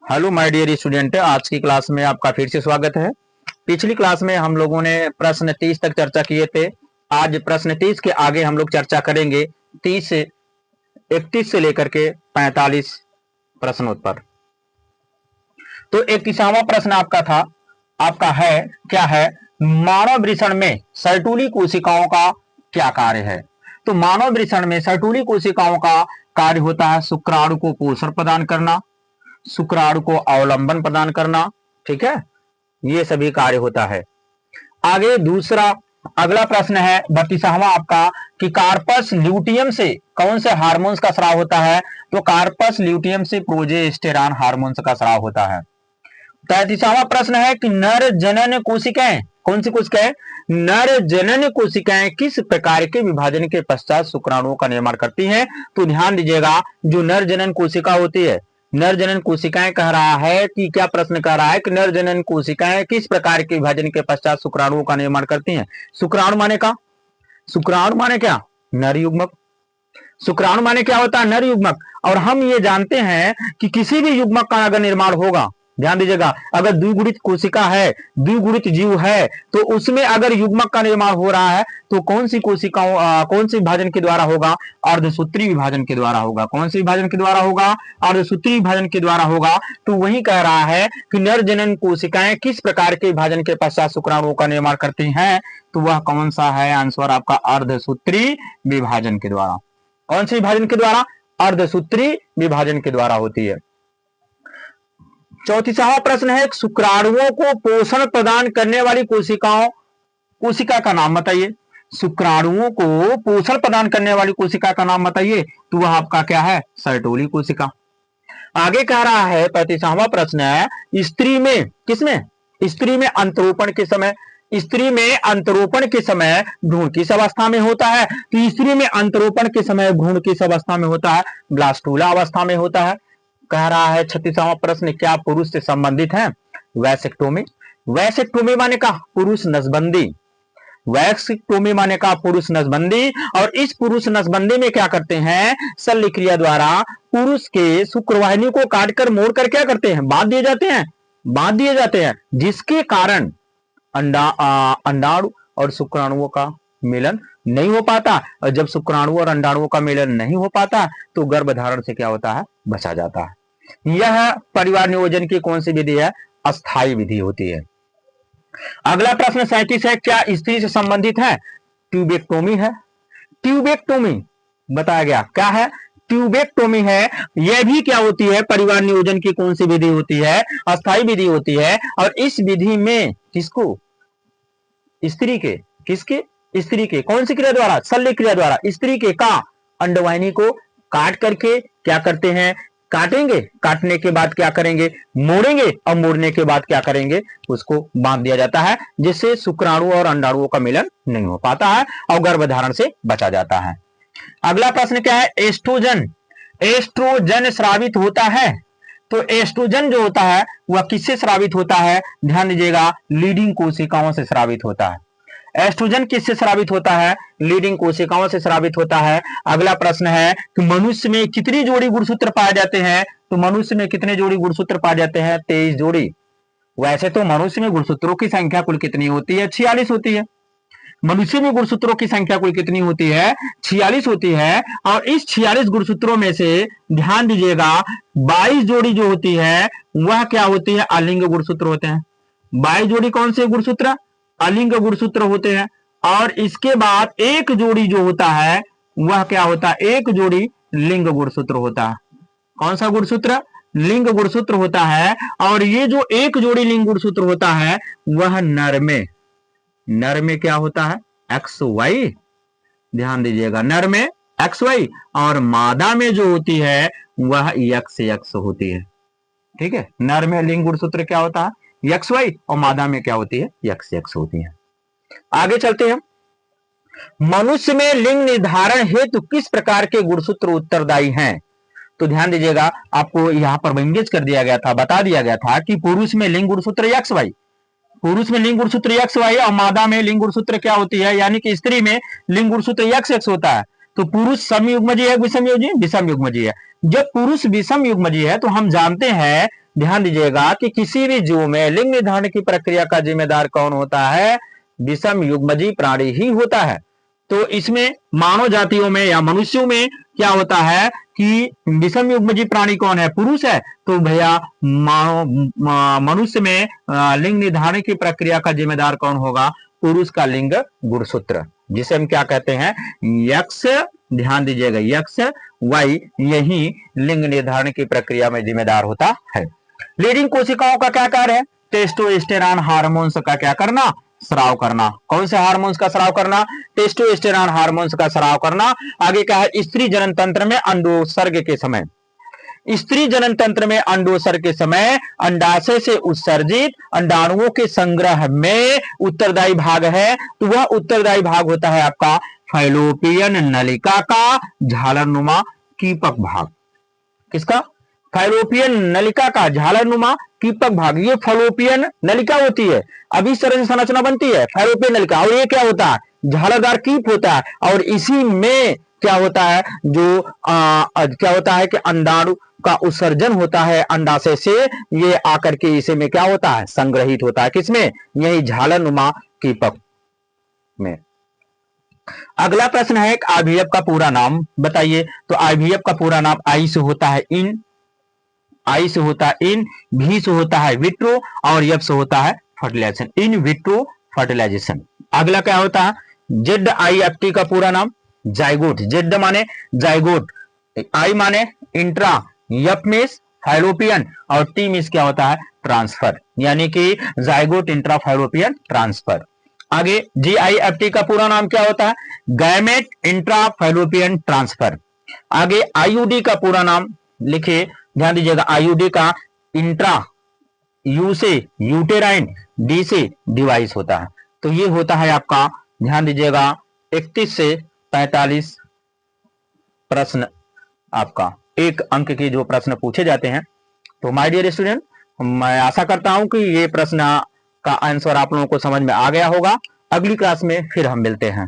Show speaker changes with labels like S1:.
S1: Hello my dear student, आज की class में आपका फिर से स्वागत है। पिछली क्लास में हम लोगों ने प्रश्न 30 तक चर्चा किए थे। आज प्रश्न 30 के आगे हम लोग चर्चा करेंगे 30 से 31 से लेकर के 45 प्रश्नों पर। तो 31वां प्रश्न आपका है क्या है, मानव वृषण में सर्टुली कोशिकाओं का क्या कार्य है। तो मानव वृषण में सर्टुली कोशिकाओं का कार्य होता है शुक्राणु को पोषण प्रदान करना, शुक्राणु को अवलंबन प्रदान करना। ठीक है, ये सभी कार्य होता है। आगे दूसरा अगला प्रश्न है 32वां आपका कि कार्पस ल्यूटियम से कौन से हार्मोन्स का स्राव होता है। तो कार्पस ल्यूटियम से प्रोजेस्टेरॉन हार्मोन्स का स्राव होता है। 33वां प्रश्न है कि नर जनन कोशिकाएं, कौन सी कोशिकाएं, नर जनन कोशिकाएं किस प्रकार के विभाजन के पश्चात शुक्राणुओं का निर्माण करती हैं। तो ध्यान दीजिएगा, जो नर जनन कोशिका होती है, नर जनन कोशिकाएं कह रहा है कि क्या प्रश्न कह रहा है कि नर जनन कोशिकाएं किस प्रकार के विभाजन के पश्चात शुक्राणुओं का निर्माण करती हैं। शुक्राणु माने का, शुक्राणु माने क्या, नर युग्मक। शुक्राणु माने क्या होता है, नर युग्मक। और हम ये जानते हैं कि किसी भी युग्मक का अगर निर्माण होगा, ध्यान दीजिएगा, अगर द्विगुणित कोशिका है, द्विगुणित जीव है, तो उसमें अगर युग्मक का निर्माण हो रहा है तो कौन सी कोशिकाओं कौन सी विभाजन के द्वारा होगा, अर्धसूत्री विभाजन के द्वारा होगा। कौन सी विभाजन के द्वारा होगा, अर्धसूत्री विभाजन के द्वारा होगा। तो वही कह रहा है कि नर जनन कोशिकाएं किस प्रकार के विभाजन के पश्चात शुक्राणुओं का निर्माण करती हैं। तो वह कौन सा है, आंसर आपका अर्धसूत्री विभाजन के द्वारा। कौन सी विभाजन के द्वारा, अर्धसूत्री विभाजन के द्वारा होती है। 34वां प्रश्न है शुक्राणुओं को पोषण प्रदान करने वाली कोशिका का नाम बताइए। शुक्राणुओं को पोषण प्रदान करने वाली कोशिका का नाम बताइए। तो वह आपका क्या है, सर्टोली कोशिका। आगे कह रहा है 35वां प्रश्न है स्त्री में, किसमें, स्त्री में अंतरोपण के समय, स्त्री में अंतरोपण के समय भ्रूण किस अवस्था में होता है। तो स्त्री में अंतरोपण के समय भ्रूण किस अवस्था में होता है, ब्लास्टूला अवस्था में होता है। कह रहा है 36वां प्रश्न क्या पुरुष से संबंधित है। वैसेक्टोमी, वैसेक्टोमी माने का पुरुष नसबंदी, वैसेक्टोमी माने का पुरुष नसबंदी। और इस पुरुष नसबंदी में क्या करते हैं, शल्य क्रिया द्वारा पुरुष के शुक्रवाहिनी को काटकर मोड़कर क्या करते हैं, बांध दिए जाते हैं, बांध दिए जाते हैं, जिसके कारण अंडाणु और शुक्राणुओं का मिलन नहीं हो पाता। और जब शुक्राणु और अंडाणुओं का मिलन नहीं हो पाता तो गर्भधारण से क्या होता है, बचा जाता है। यह परिवार नियोजन की कौन सी विधि है, अस्थायी विधि होती है। अगला प्रश्न 37 है क्या स्त्री से संबंधित है। ट्यूबेक्टोमी है, ट्यूबेक्टोमी बताया गया क्या है, ट्यूबेक्टोमी है। यह भी क्या होती है, परिवार नियोजन की कौन सी विधि होती है, अस्थायी विधि होती है। और इस विधि में किसको, स्त्री के, किसके, स्त्री के कौन सी क्रिया द्वारा, शल्य क्रिया द्वारा स्त्री के का अंडवाहिनी को काट करके क्या करते हैं, काटेंगे, काटने के बाद क्या करेंगे, मोड़ेंगे, और मोड़ने के बाद क्या करेंगे, उसको बांध दिया जाता है, जिससे शुक्राणु और अंडाणुओं का मिलन नहीं हो पाता है और गर्भधारण से बचा जाता है। अगला प्रश्न क्या है, एस्ट्रोजन, एस्ट्रोजन स्रावित होता है। तो एस्ट्रोजन जो होता है वह किससे स्रावित होता है, ध्यान दीजिएगा, लीडिंग कोशिकाओं से स्रावित होता है। एस्ट्रोजन किससे स्रावित होता है, लीडिंग कोशिकाओं से स्रावित होता है। अगला प्रश्न है कि मनुष्य में कितनी जोड़ी गुणसूत्र पाए जाते हैं। तो मनुष्य में कितने जोड़ी गुणसूत्र पाए जाते हैं, 23 जोड़ी। वैसे तो मनुष्य में गुणसूत्रों की संख्या कुल कितनी होती है, 46 होती है। मनुष्य में गुणसूत्रों की संख्या कुल कितनी होती है, 46 होती है। और इस 46 गुणसूत्रों में से ध्यान दीजिएगा 22 जोड़ी जो होती है वह क्या होती है, अलिंग गुणसूत्र होते हैं। 22 जोड़ी कौन से गुणसूत्र, अलिंग गुणसूत्र होते हैं। और इसके बाद एक जोड़ी जो होता है वह क्या होता है, एक जोड़ी लिंग गुणसूत्र होता है। कौन सा गुणसूत्र, लिंग गुणसूत्र होता है। और ये जो एक जोड़ी लिंग गुणसूत्र होता है वह नर में क्या होता है, एक्स वाई, ध्यान दीजिएगा, नर में एक्स वाई, और मादा में जो होती है वह एक्स एक्स होती है। ठीक है, नर में लिंग गुणसूत्र क्या होता है, एक्स वाई, और मादा में क्या होती है, एक्स एक्स होती है। आगे चलते हैं, मनुष्य में लिंग निर्धारण हेतु किस प्रकार के गुणसूत्र उत्तरदायी हैं। तो ध्यान दीजिएगा, आपको यहां पर विंगेज कर दिया गया था, बता दिया गया था कि पुरुष में लिंग गुणसूत्र एक्स वाई, पुरुष में लिंग गुणसूत्र एक्स वाई, और मादा में लिंग गुणसूत्र क्या होती है, यानी कि स्त्री में लिंग गुणसूत्र एक्स एक्स होता है। तो पुरुष समयुग्मजी है, विषम युग्मजी, विषम युग्मजी है। जब पुरुष विषम युग्मजी है तो हम जानते हैं, ध्यान दीजिएगा, कि किसी भी जीव में लिंग निर्धारण की प्रक्रिया का जिम्मेदार कौन होता है? विषम युग्मजी प्राणी ही होता है। तो इसमें मानव जातियों में या मनुष्यों में क्या होता है कि विषम युग्मजी प्राणी कौन है? पुरुष है। तो भैया मनुष्य में लिंग निर्धारण की प्रक्रिया का जिम्मेदार कौन होगा? पुरुष का लिंग गुणसूत्र, जिसे हम क्या कहते हैं? यक्स। ध्यान दीजिएगा, यक्स वाई यही लिंग निर्धारण की प्रक्रिया में जिम्मेदार होता है। लीडिंग कोशिकाओं का क्या कार्य है? टेस्टोस्टेरॉन हार्मोन्स का क्या करना? स्राव करना। कौन से हार्मोन्स का स्राव करना? टेस्टोस्टेरॉन हार्मोन्स का स्राव करना। आगे क्या है? स्त्री जनन तंत्र में अंडोत्सर्ग के समय, स्त्री जनन तंत्र में अंडोत्सर्ग के समय अंडाशय से उत्सर्जित अंडाणुओं के संग्रह में उत्तरदायी भाग है। तो वह उत्तरदायी भाग होता है आपका फैलोपियन नलिका का झालरनुमा कीपक भाग। किसका? फैलोपियन नलिका का झालरनुमा कीपक भाग। ये फैलोपियन नलिका होती है, अभी इस तरह से संरचना बनती है फैलोपियन नलिका, और ये क्या होता है? झालरदार कीप होता है। और इसी में क्या होता है? जो क्या होता है कि अंडाणु का उत्सर्जन होता है अंडाशय से, ये आकर के इसे में क्या होता है? संग्रहित होता है। किसमें? यही झालरनुमा कीपक में। अगला प्रश्न है, आईवीएफ का पूरा नाम बताइए। तो आईवीएफ का पूरा नाम आई से होता है इन, आई से होता है इन, भी से होता है विट्रो, और एफ से होता है फर्टिलाइजेशन, इन विट्रो फर्टिलाइजेशन। अगला क्या होता है? ZIFT का पूरा नाम जाइगोट। जेड माने जाइगोट, आई माने इंट्रा, एफ मींस फैलोपियन, और टी मींस क्या होता है? ट्रांसफर, यानी कि जाइगोट इंट्रा फैलोपियन ट्रांसफर। आगे GIFT का पूरा नाम क्या होता है? Gamete intra fallopian transfer. आगे IUD का पूरा नाम लिखिए, ध्यान दीजिएगा, IUD का इंट्रा, यू से यूटेराइन, डी से डिवाइस होता है। तो ये होता है आपका, ध्यान दीजिएगा, 31 से 45 प्रश्न आपका एक अंक के जो प्रश्न पूछे जाते हैं। तो माय डियर स्टूडेंट, मैं आशा करता हूं कि ये प्रश्न का आंसर आप लोगों को समझ में आ गया होगा। अगली क्लास में फिर हम मिलते हैं।